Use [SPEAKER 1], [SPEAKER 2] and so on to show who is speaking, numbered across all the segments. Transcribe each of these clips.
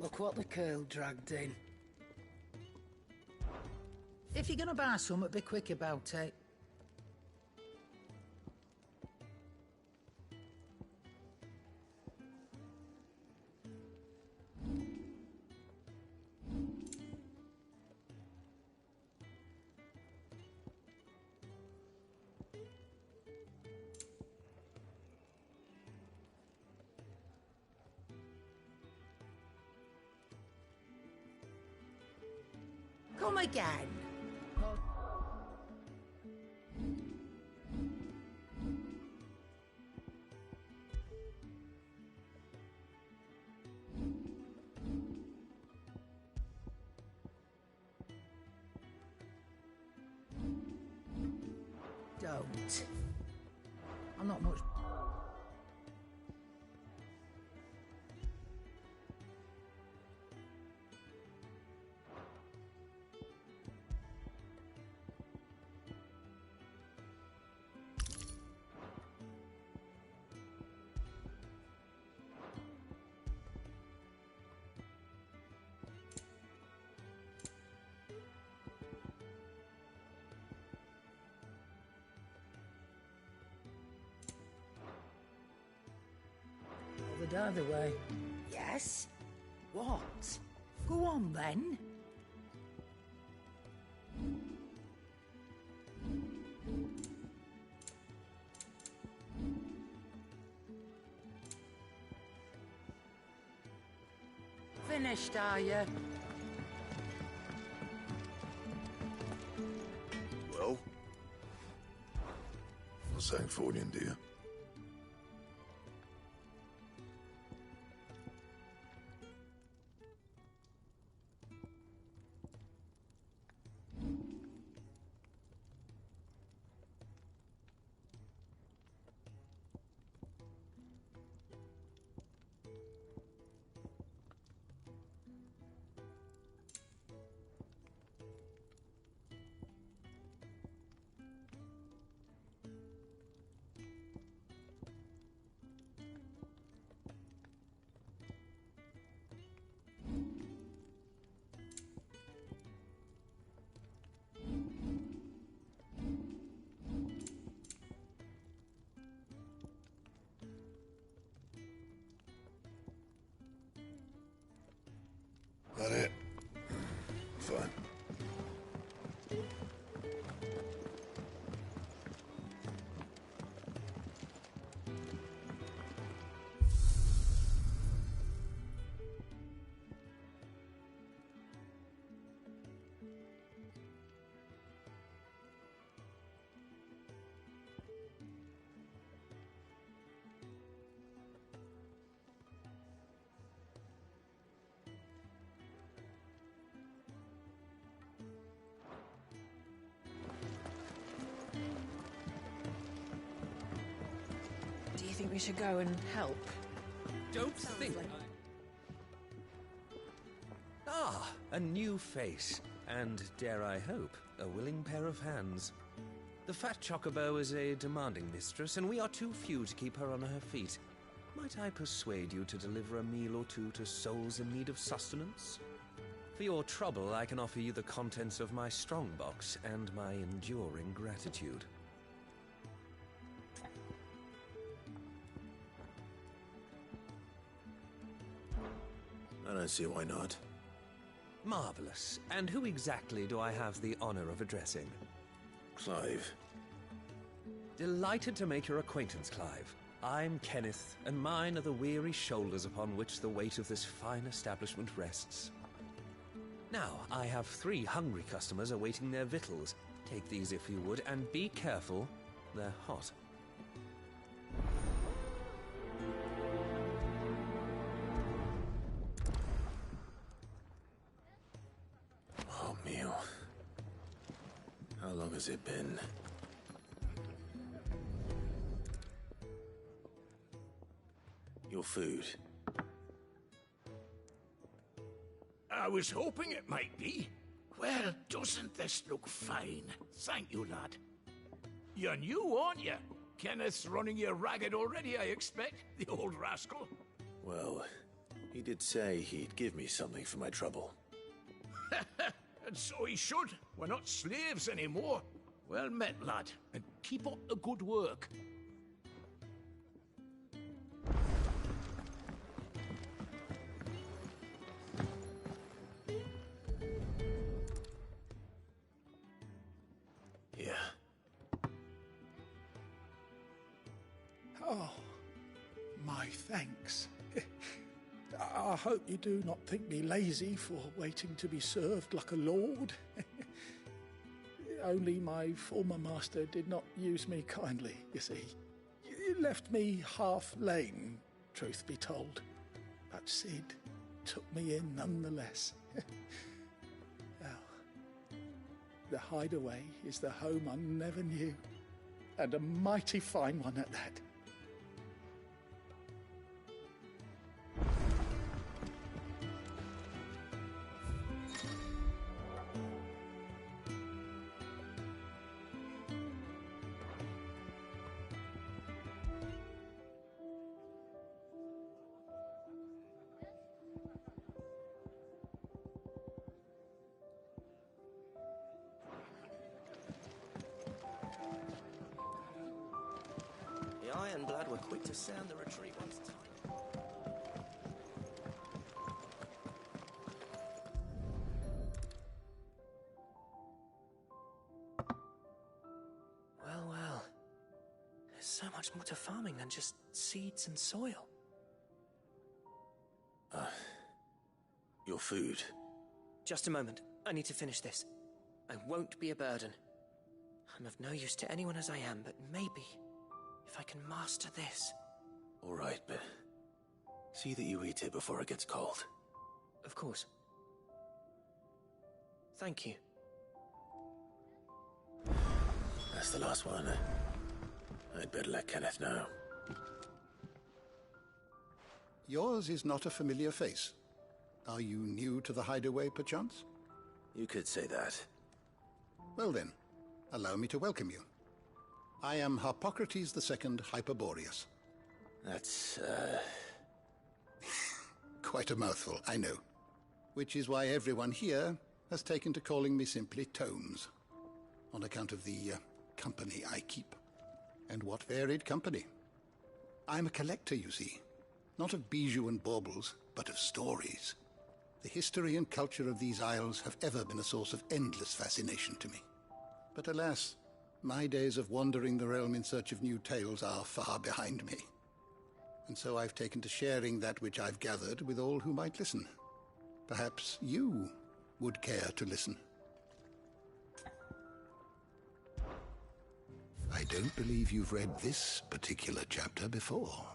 [SPEAKER 1] Look what the curl dragged in.
[SPEAKER 2] If you're gonna buy something, be quick about it. Come again. Don't. I'm not much. Either way.
[SPEAKER 1] Yes? What?
[SPEAKER 2] Go on then.
[SPEAKER 1] Finished, are you?
[SPEAKER 3] Well? What's that for you, dear? That it? Fine.
[SPEAKER 4] Do you think we should go and help?
[SPEAKER 5] Don't think Ah, a new face, and, dare I hope, a willing pair of hands. The fat chocobo is a demanding mistress, and we are too few to keep her on her feet. Might I persuade you to deliver a meal or two to souls in need of sustenance? For your trouble, I can offer you the contents of my strongbox and my enduring gratitude.
[SPEAKER 3] I don't see why not.
[SPEAKER 5] Marvelous. And who exactly do I have the honor of addressing?
[SPEAKER 3] Clive.
[SPEAKER 5] Delighted to make your acquaintance, Clive. I'm Kenneth, and mine are the weary shoulders upon which the weight of this fine establishment rests. Now, I have 3 hungry customers awaiting their victuals. Take these if you would, and be careful, they're hot.
[SPEAKER 3] Oh, meal. How long has it been? Your food.
[SPEAKER 6] I was hoping it might be. Well, doesn't this look fine? Thank you, lad. You're new, aren't you? Kenneth's running you ragged already, I expect, the old rascal.
[SPEAKER 3] Well, He did say he'd give me something for my trouble.
[SPEAKER 6] And so he should. We're not slaves anymore. Well met, lad, and keep up the good work.
[SPEAKER 3] Yeah.
[SPEAKER 7] Oh, my thanks. I hope you do not think me lazy for waiting to be served like a lord. Only my former master did not use me kindly, you see. You left me half lame, truth be told. But Sid took me in nonetheless. Well, the hideaway is the home I never knew, and a mighty fine one at that.
[SPEAKER 8] The Ironblood were quick to sound the retreat once.
[SPEAKER 9] Well, well. There's so much more to farming than just seeds and soil.
[SPEAKER 3] Your food.
[SPEAKER 9] Just a moment. I need to finish this. I won't be a burden. I'm of no use to anyone as I am, but maybe if I can master this.
[SPEAKER 3] All right, but see that you eat it before it gets cold.
[SPEAKER 9] Of course. Thank you.
[SPEAKER 3] That's the last one. I'd better let Kenneth know.
[SPEAKER 10] Yours is not a familiar face. Are you new to the hideaway, perchance?
[SPEAKER 3] You could say that.
[SPEAKER 10] Well then, allow me to welcome you. I am Harpocrates II Hyperboreus.
[SPEAKER 3] That's,
[SPEAKER 10] Quite a mouthful, I know. Which is why everyone here has taken to calling me simply Tomes, on account of the company I keep. And what varied company. I'm a collector, you see. Not of bijou and baubles, but of stories. The history and culture of these isles have ever been a source of endless fascination to me. But alas, my days of wandering the realm in search of new tales are far behind me. And so I've taken to sharing that which I've gathered with all who might listen. Perhaps you would care to listen. I don't believe you've read this particular chapter before.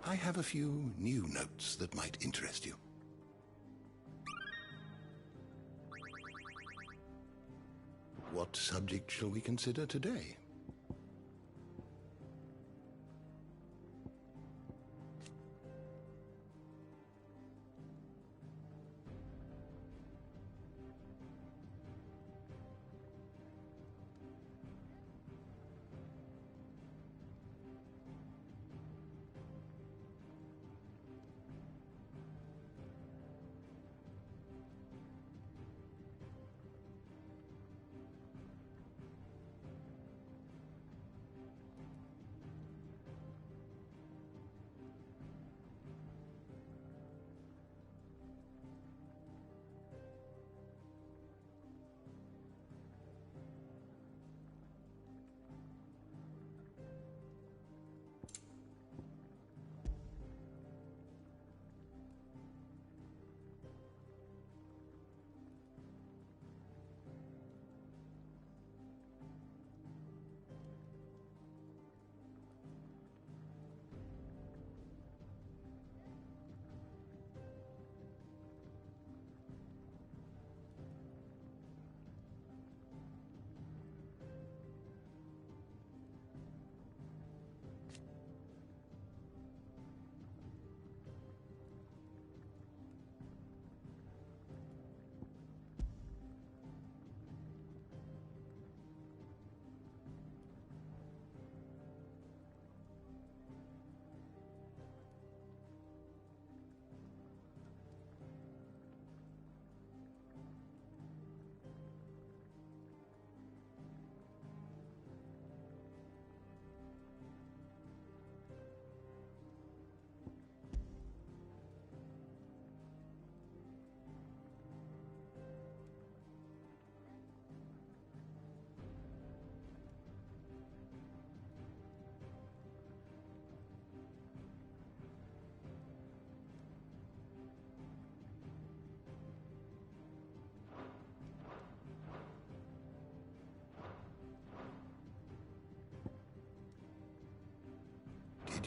[SPEAKER 10] I have a few new notes that might interest you. What subject shall we consider today?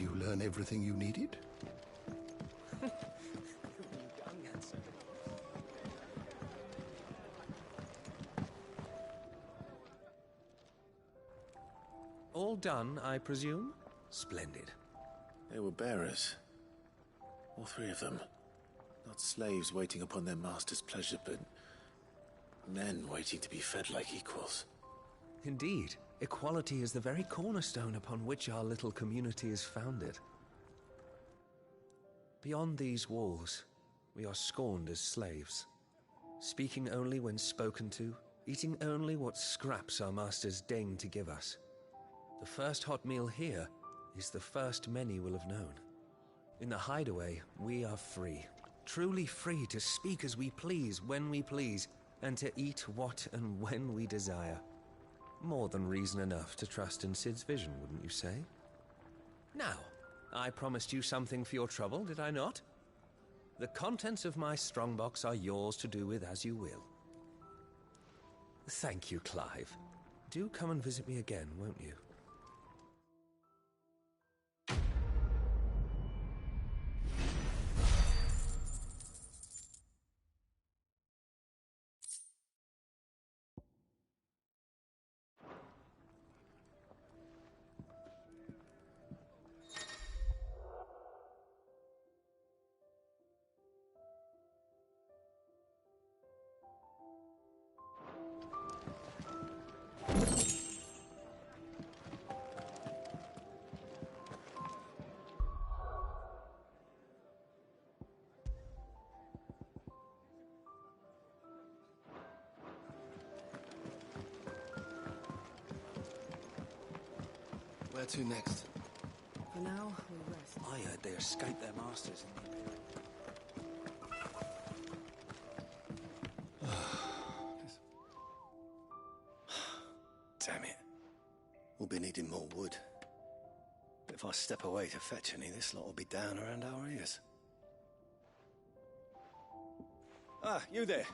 [SPEAKER 10] Did you learn everything you needed?
[SPEAKER 5] All done, I presume? Splendid.
[SPEAKER 3] They were bearers. All three of them. Not slaves waiting upon their master's pleasure, but men waiting to be fed like equals.
[SPEAKER 5] Indeed. Equality is the very cornerstone upon which our little community is founded. Beyond these walls, we are scorned as slaves, speaking only when spoken to, eating only what scraps our masters deign to give us. The first hot meal here is the first many will have known. In the hideaway, we are free, truly free to speak as we please, when we please, and to eat what and when we desire. More than reason enough to trust in Sid's vision, wouldn't you say? Now, I promised you something for your trouble, did I not? The contents of my strongbox are yours to do with as you will. Thank you, Clive. Do come and visit me again, won't you?
[SPEAKER 11] Where to next?
[SPEAKER 4] For now, we rest.
[SPEAKER 11] I heard they escaped their masters in the Damn it. We'll be needing more wood. But if I step away to fetch any, this lot will be down around our ears. Ah, you there.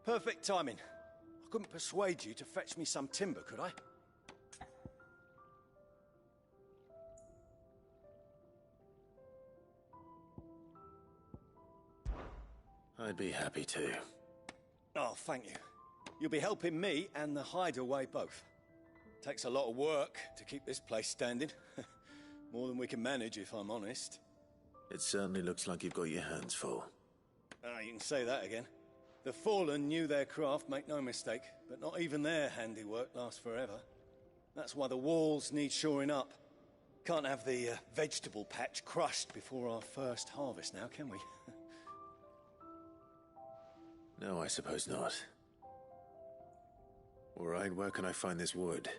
[SPEAKER 11] Perfect timing. I couldn't persuade you to fetch me some timber, could I?
[SPEAKER 3] I'd be happy to.
[SPEAKER 11] Oh, thank you. You'll be helping me and the hideaway both. Takes a lot of work to keep this place standing. More than we can manage, if I'm honest.
[SPEAKER 3] It certainly looks like you've got your hands full.
[SPEAKER 11] Ah, you can say that again. The Fallen knew their craft, make no mistake, but not even their handiwork lasts forever. That's why the walls need shoring up. Can't have the vegetable patch crushed before our first harvest now, can we?
[SPEAKER 3] No, I suppose not. All right, where can I find this wood?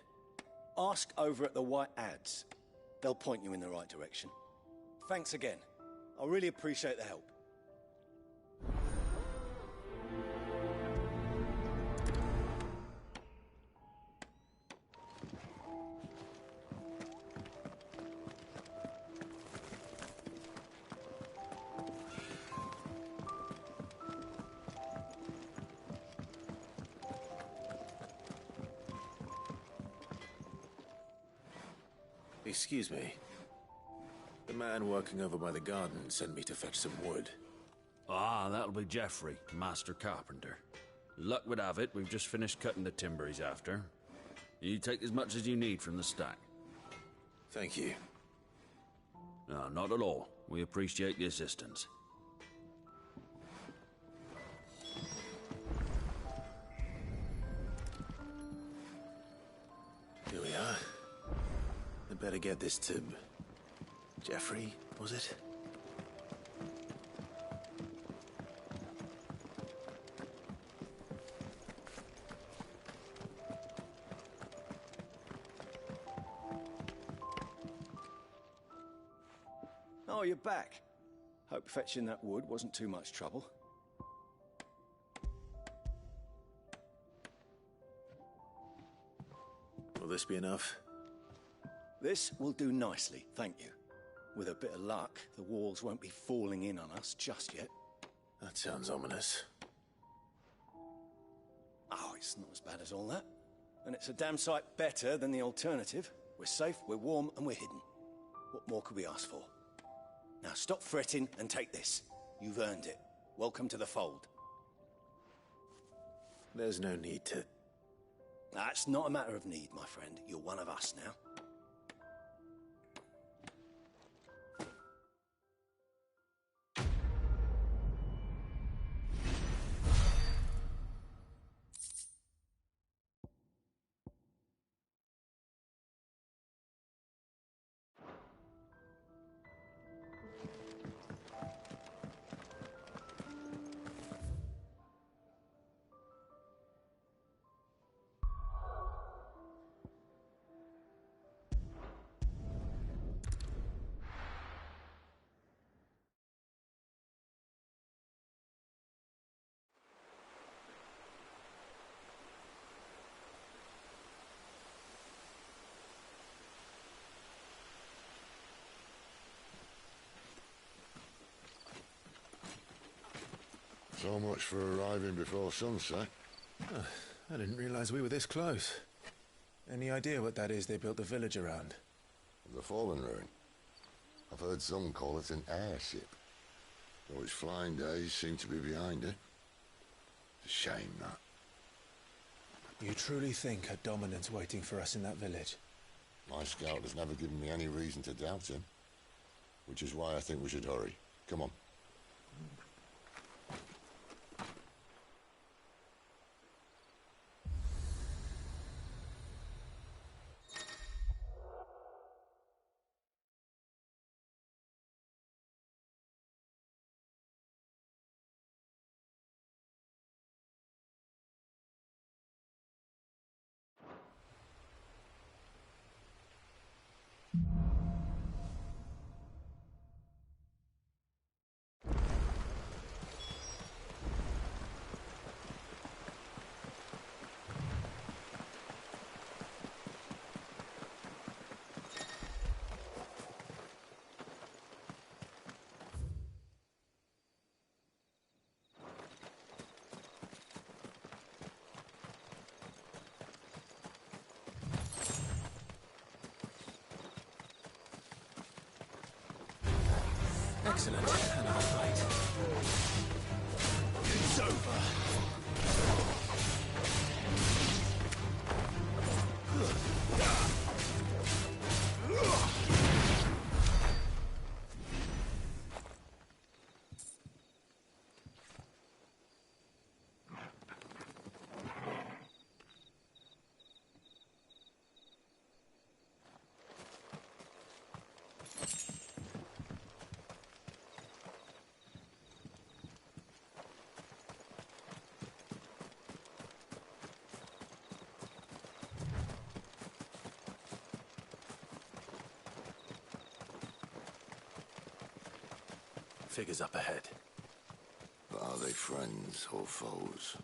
[SPEAKER 11] Ask over at the White Ads. They'll point you in the right direction. Thanks again. I really appreciate the help.
[SPEAKER 3] Excuse me. The man working over by the garden sent me to fetch some wood.
[SPEAKER 12] Ah, that'll be Geoffrey, Master Carpenter. Luck would have it, we've just finished cutting the timber he's after. You take as much as you need from the stack.
[SPEAKER 3] Thank you.
[SPEAKER 12] No, not at all. We appreciate the assistance.
[SPEAKER 3] Here we are. I'd better get this to... Geoffrey, was it?
[SPEAKER 11] Oh, you're back. Hope fetching that wood wasn't too much trouble.
[SPEAKER 3] Will this be enough?
[SPEAKER 11] This will do nicely, thank you. With a bit of luck, the walls won't be falling in on us just yet.
[SPEAKER 3] That sounds ominous.
[SPEAKER 11] Oh, it's not as bad as all that. And it's a damn sight better than the alternative. We're safe, we're warm, and we're hidden. What more could we ask for? Now stop fretting and take this. You've earned it. Welcome to the fold.
[SPEAKER 3] There's no need to...
[SPEAKER 11] That's not a matter of need, my friend. You're one of us now.
[SPEAKER 13] So much for arriving before sunset.
[SPEAKER 3] Oh, I didn't realize we were this close. Any idea what that is they built the village around?
[SPEAKER 13] The Fallen Ruin. I've heard some call it an airship. Though its flying days seem to be behind it. It's a shame, that.
[SPEAKER 3] You truly think a dominant's waiting for us in that village?
[SPEAKER 13] My scout has never given me any reason to doubt him. Which is why I think we should hurry. Come on.
[SPEAKER 3] Excellent. Another fight.
[SPEAKER 6] It's over.
[SPEAKER 3] Figures up ahead.
[SPEAKER 13] But are they friends or foes?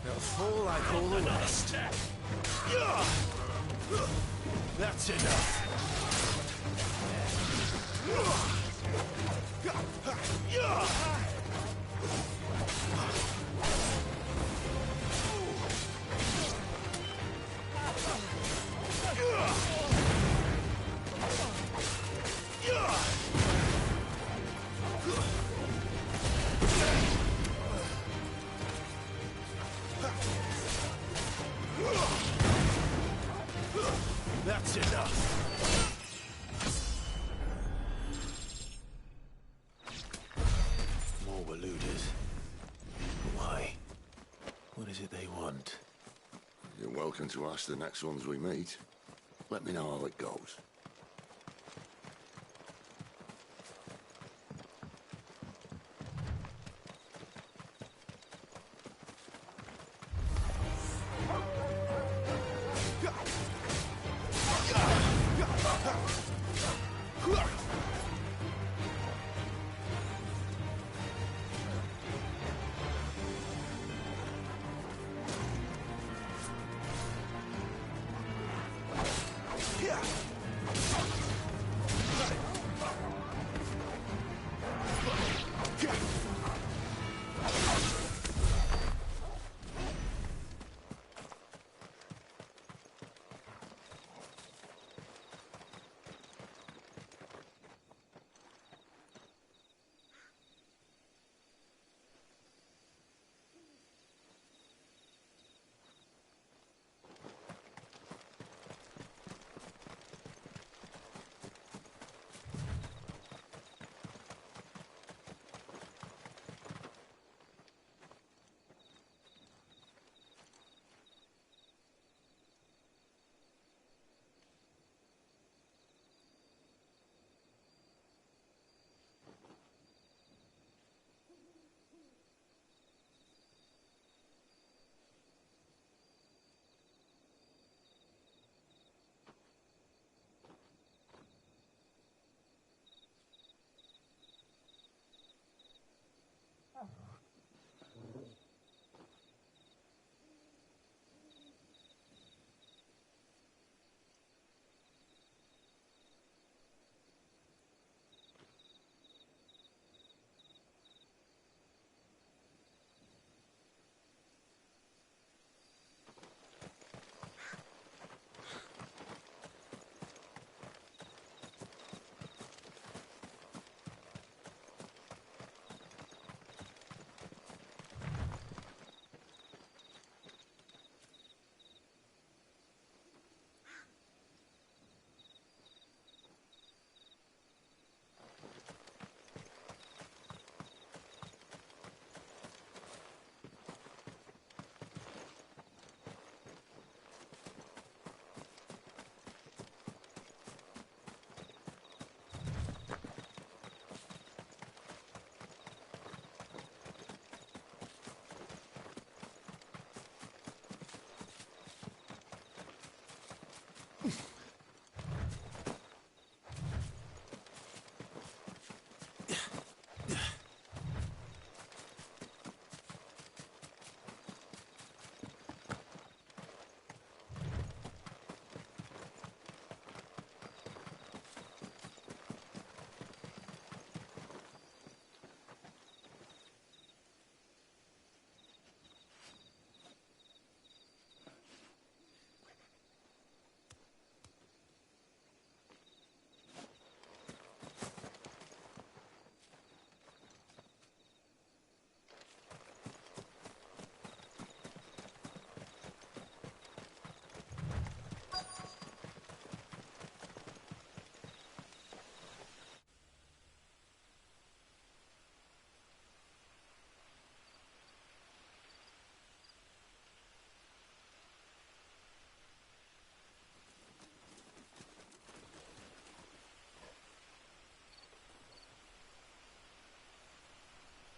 [SPEAKER 3] They'll fall like all the rest.
[SPEAKER 6] That's enough.
[SPEAKER 3] is it they want?
[SPEAKER 13] You're welcome to ask the next ones we meet. Let me know how it goes.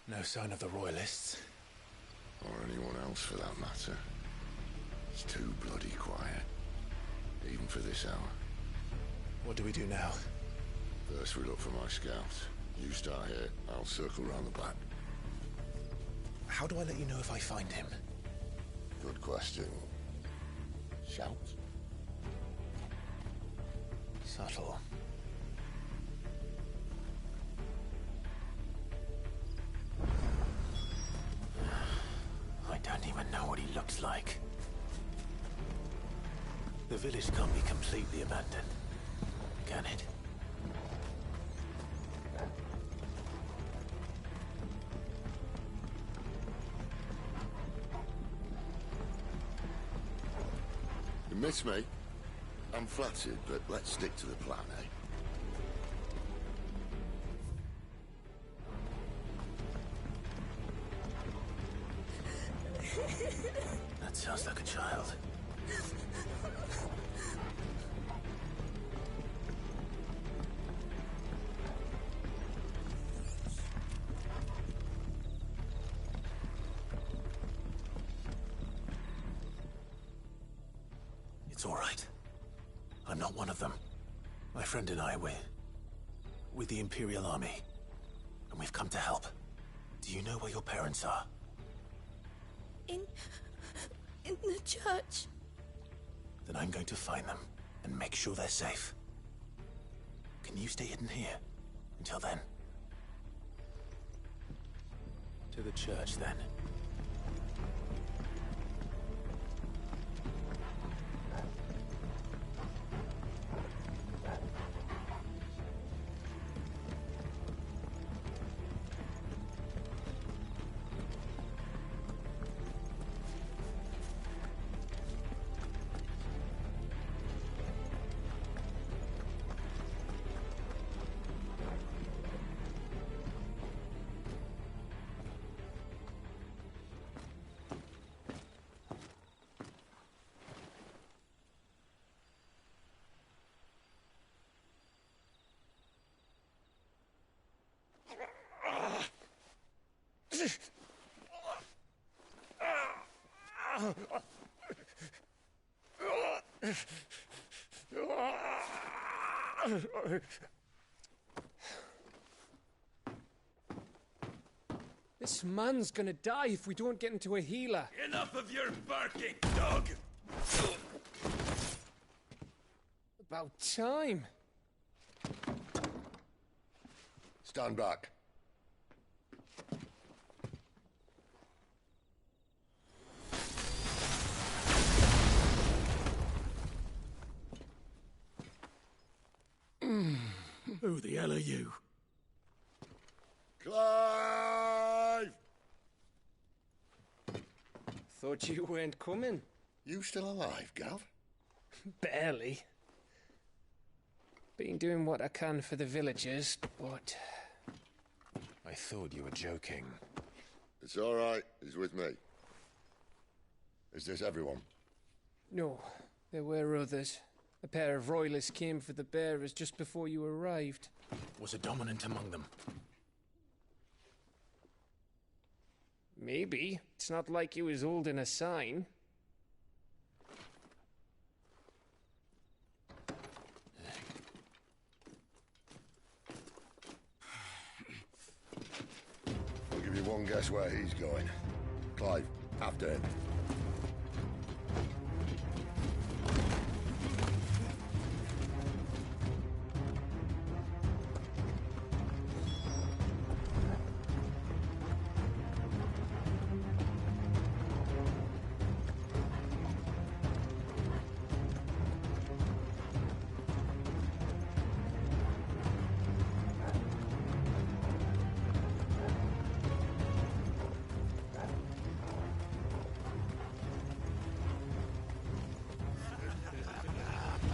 [SPEAKER 3] No sign of the Royalists.
[SPEAKER 13] Or anyone else for that matter. It's too bloody quiet. Even for this hour.
[SPEAKER 3] What do we do now?
[SPEAKER 13] First we look for my scouts. You start here, I'll circle round the back.
[SPEAKER 3] How do I let you know if I find him?
[SPEAKER 13] Good question. Shout?
[SPEAKER 3] Subtle. I don't even know what he looks like. The village can't be completely abandoned, can it?
[SPEAKER 13] You miss me? I'm flattered, but let's stick to the plan, eh?
[SPEAKER 3] sounds like a child. It's all right. I'm not one of them. My friend and I, we're with the Imperial Army, and we've come to help. Do you know where your parents are?
[SPEAKER 14] In the church.
[SPEAKER 3] Then I'm going to find them and make sure they're safe. Can you stay hidden here until then? To the church, then.
[SPEAKER 15] This man's gonna die if we don't get into a healer.
[SPEAKER 6] Enough of your barking, dog!
[SPEAKER 15] About time.
[SPEAKER 13] Stand back.
[SPEAKER 6] Who the hell are you?
[SPEAKER 13] Clive!
[SPEAKER 15] Thought you weren't coming.
[SPEAKER 13] You still alive, Gav?
[SPEAKER 15] Barely. Been doing what I can for the villagers, but...
[SPEAKER 3] I thought you were joking.
[SPEAKER 13] It's all right. He's with me. Is this everyone?
[SPEAKER 15] No, there were others. A pair of royalists came for the bearers just before you arrived.
[SPEAKER 3] Was a dominant among them?
[SPEAKER 15] Maybe. It's not like he was holding a sign.
[SPEAKER 13] I'll give you one guess where he's going. Clive, after him.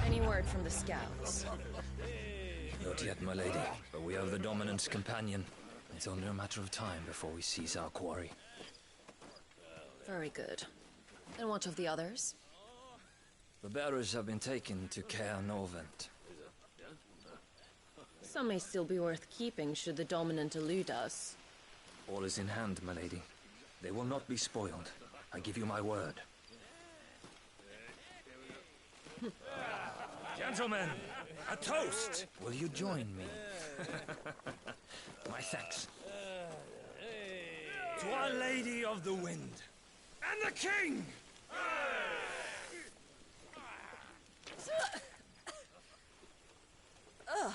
[SPEAKER 16] Any word from the scouts?
[SPEAKER 17] Not yet, my lady, but we have the Dominant's companion. It's only a matter of time before we seize our quarry.
[SPEAKER 16] Very good. And what of the others?
[SPEAKER 17] The bearers have been taken to Caer Novent.
[SPEAKER 16] Some may still be worth keeping should the Dominant elude us.
[SPEAKER 17] All is in hand, my lady. They will not be spoiled. I give you my word.
[SPEAKER 5] Gentlemen, a toast!
[SPEAKER 17] Will you join me? My thanks.
[SPEAKER 5] To Our Lady of the Wind and the King!
[SPEAKER 16] Ugh.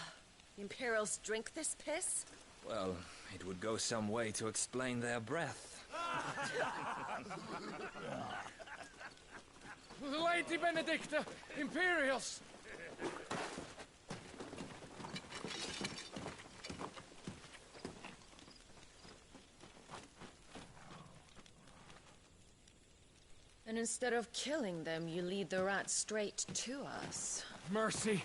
[SPEAKER 16] Imperials drink this piss?
[SPEAKER 17] Well, it would go some way to explain their breath.
[SPEAKER 15] Lady Benedicta! Imperials!
[SPEAKER 16] And instead of killing them, you lead the rats straight to us.
[SPEAKER 15] Mercy!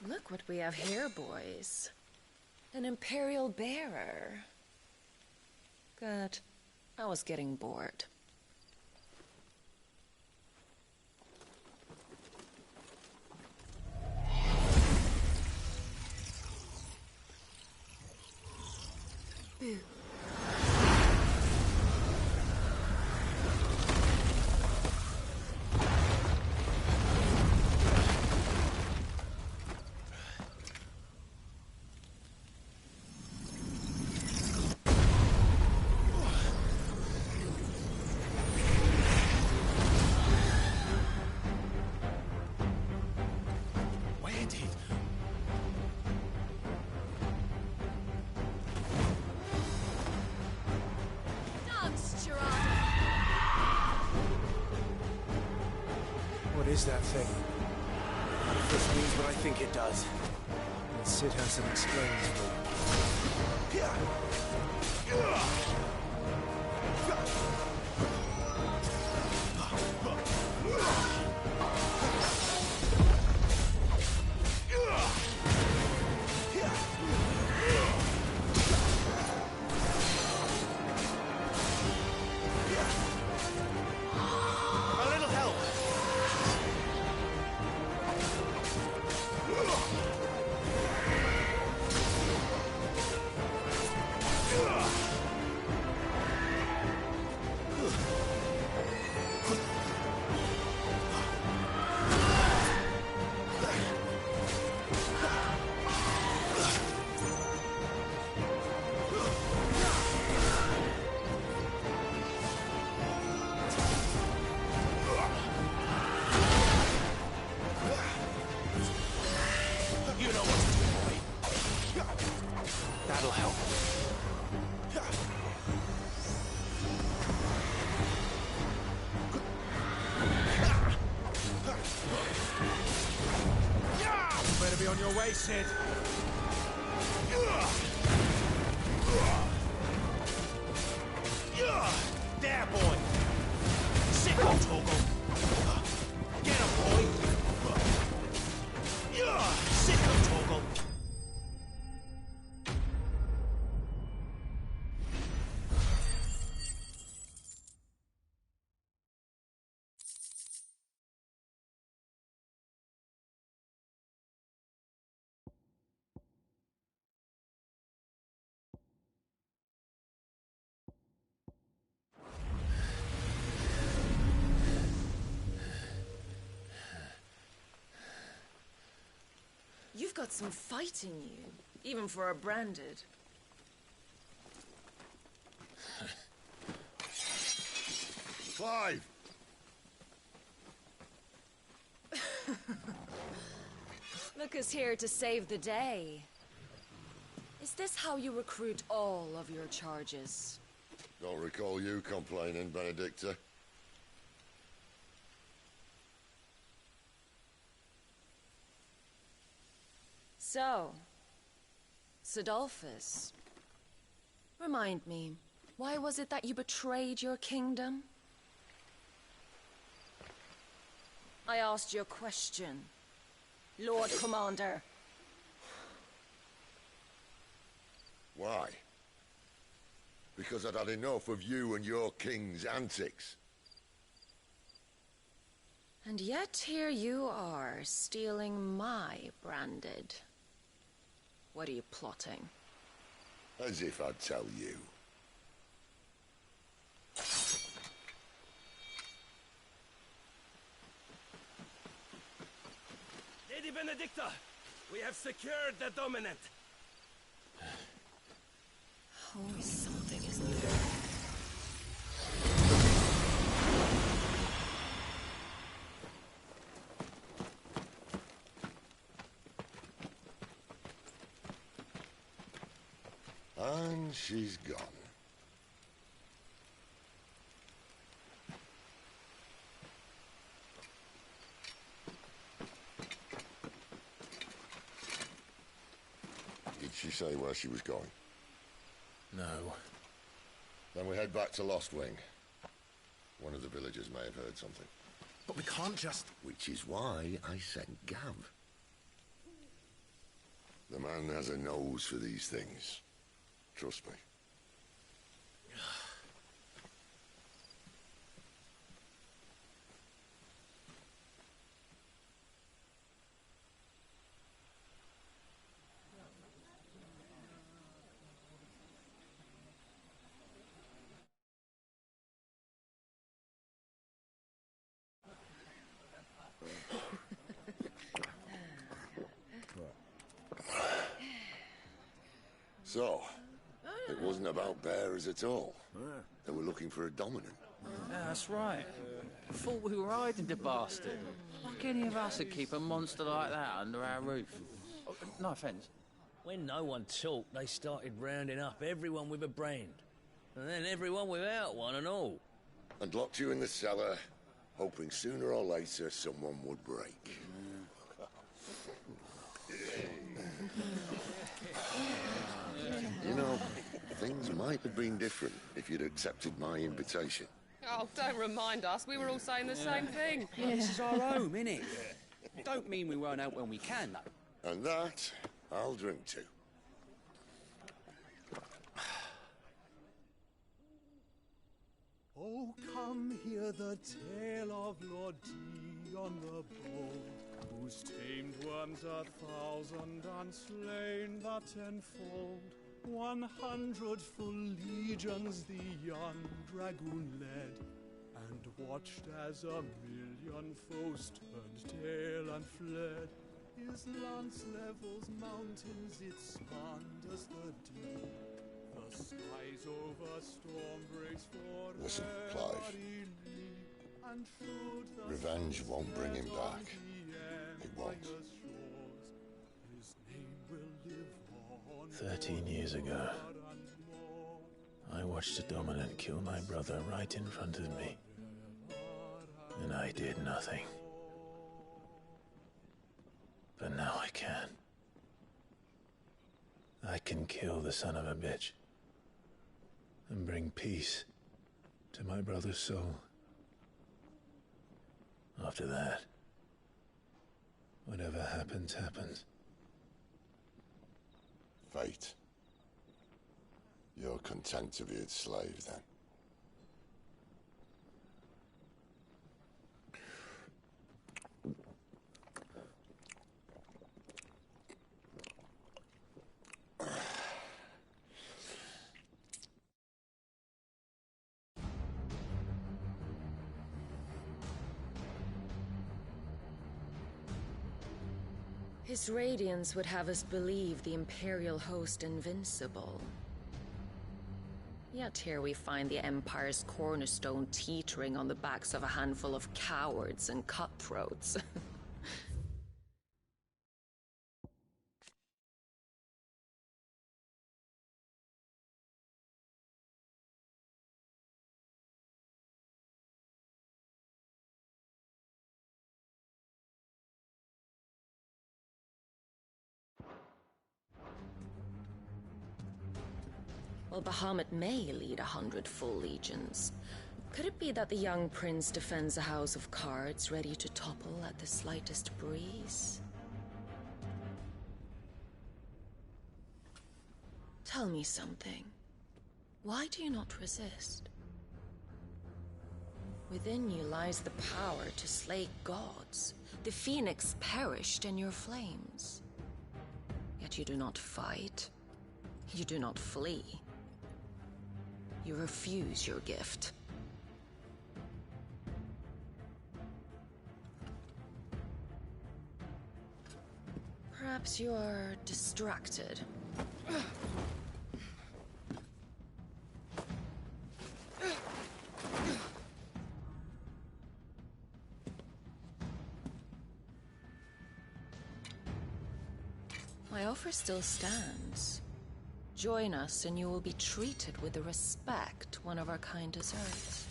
[SPEAKER 16] Look Look what we have here, boys. An Imperial bearer. Good. I was getting bored.
[SPEAKER 14] Boo.
[SPEAKER 3] What is that thing? If this means what I think it does, then Sid has some explaining to do. That'll help. You better be on your way, Sid. There, boy. Sit on Toggle. Get him, boy. Sit on Toggle.
[SPEAKER 16] You've got some fight in you, even for a branded.
[SPEAKER 13] Clive!
[SPEAKER 16] Look who's here to save the day. Is this how you recruit all of your charges?
[SPEAKER 13] Don't recall you complaining, Benedicta.
[SPEAKER 16] So, Sidolphus, remind me, why was it that you betrayed your kingdom? I asked you a question, Lord Commander.
[SPEAKER 13] Why? Because I'd had enough of you and your king's antics.
[SPEAKER 16] And yet here you are, stealing my branded. What are you plotting?
[SPEAKER 13] As if I'd tell you.
[SPEAKER 6] Lady Benedicta, we have secured the dominant.
[SPEAKER 16] Always something, isn't there?
[SPEAKER 13] And she's gone. Did she say where she was going?
[SPEAKER 3] No.
[SPEAKER 13] Then we head back to Lost Wing. One of the villagers may have heard something.
[SPEAKER 3] But we can't just...
[SPEAKER 13] Which is why I sent Gav. The man has a nose for these things. Trust me. So, it wasn't about bearers at all. They were looking for a dominant.
[SPEAKER 18] Yeah, that's right. Thought we were hiding the bastard. Like any of us would keep a monster like that under our roof. Oh, no offence.
[SPEAKER 19] When no one talked, they started rounding up everyone with a brand. And then everyone without one and all.
[SPEAKER 13] And locked you in the cellar, hoping sooner or later someone would break. You know, things might have been different if you'd accepted my invitation.
[SPEAKER 20] Oh, don't remind us. We were all saying the same thing.
[SPEAKER 18] This is our home, innit? Don't mean we won't out when we can, though.
[SPEAKER 13] And that, I'll drink to.
[SPEAKER 21] Oh, come hear the tale of Lord Dion the Bold, whose tamed worms 1,000 and slain the tenfold. 100 full legions the young dragoon led, and watched as 1,000,000 foes turned tail and fled. His lance levels mountains, it spanned as the deep. The skies over storm breaks for
[SPEAKER 13] Listen, Clive.
[SPEAKER 21] and through the
[SPEAKER 13] Revenge won't bring him back. It won't.
[SPEAKER 21] his name will live on.
[SPEAKER 3] 13 years ago, I watched a dominant kill my brother right in front of me. And I did nothing. But now I can. I can kill the son of a bitch. And bring peace to my brother's soul. After that, whatever happens, happens.
[SPEAKER 13] Fate. You're content to be its slave, then?
[SPEAKER 16] His radiance would have us believe the Imperial host invincible. Yet here we find the Empire's cornerstone teetering on the backs of a handful of cowards and cutthroats. Well, Bahamut may lead 100 full legions. Could it be that the young prince defends a house of cards ready to topple at the slightest breeze? Tell me something. Why do you not resist? Within you lies the power to slay gods. The phoenix perished in your flames. Yet you do not fight. You do not flee. You refuse your gift. Perhaps you are distracted. My offer still stands. Join us and you will be treated with the respect one of our kind deserves.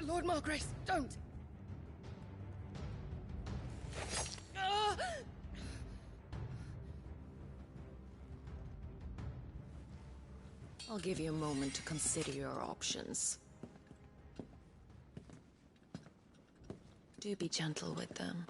[SPEAKER 20] Lord Margrace, don't!
[SPEAKER 16] I'll give you a moment to consider your options. Do be gentle with them.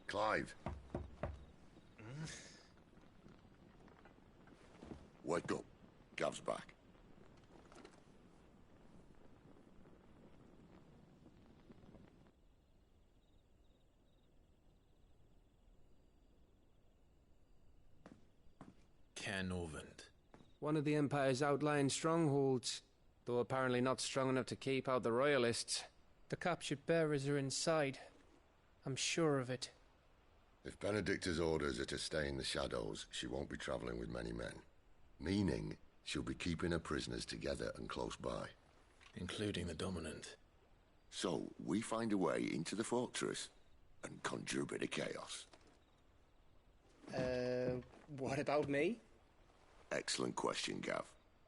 [SPEAKER 13] Clive. Wake up. Gav's back.
[SPEAKER 3] Cairnorvand.
[SPEAKER 15] One of the Empire's outlying strongholds, though apparently not strong enough to keep out the Royalists. The captured bearers are inside. I'm sure of it.
[SPEAKER 13] If Benedicta's orders are to stay in the shadows, she won't be traveling with many men. Meaning, she'll be keeping her prisoners together and close by.
[SPEAKER 3] Including the Dominant.
[SPEAKER 13] So, we find a way into the fortress and conjure a bit of chaos.
[SPEAKER 15] What about me?
[SPEAKER 13] Excellent question, Gav.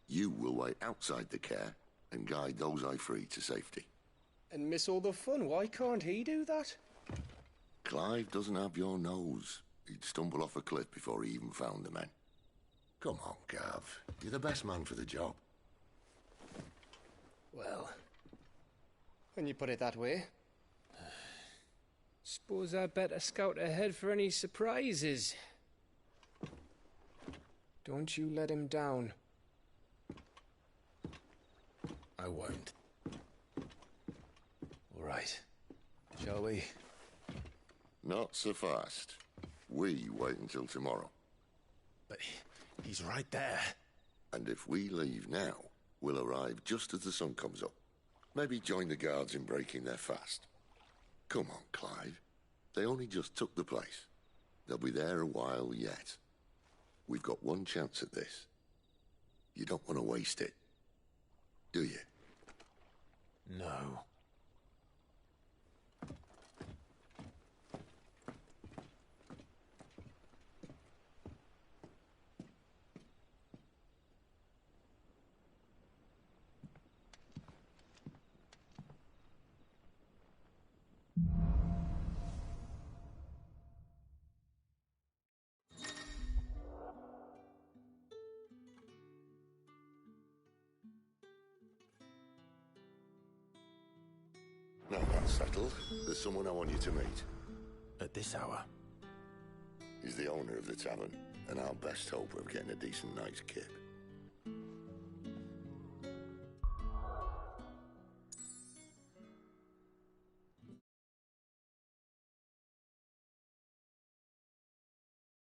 [SPEAKER 13] You will wait outside the care and guide those I free to safety.
[SPEAKER 15] And miss all the fun. Why can't he do that?
[SPEAKER 13] Clive doesn't have your nose. He'd stumble off a cliff before he even found the men. Come on, Gav. You're the best man for the job.
[SPEAKER 15] Well, when you put it that way. Suppose I'd better scout ahead for any surprises. Don't you let him down.
[SPEAKER 3] I won't. All right. Shall we?
[SPEAKER 13] Not so fast. We wait until tomorrow.
[SPEAKER 3] But he's right there.
[SPEAKER 13] And if we leave now, we'll arrive just as the sun comes up. Maybe join the guards in breaking their fast. Come on, Clive. They only just took the place. They'll be there a while yet. We've got one chance at this. You don't want to waste it, do you?
[SPEAKER 3] No.
[SPEAKER 13] Now that's settled, there's someone I want you to meet.
[SPEAKER 3] At this hour?
[SPEAKER 13] He's the owner of the tavern, and our best hope of getting a decent night's kip.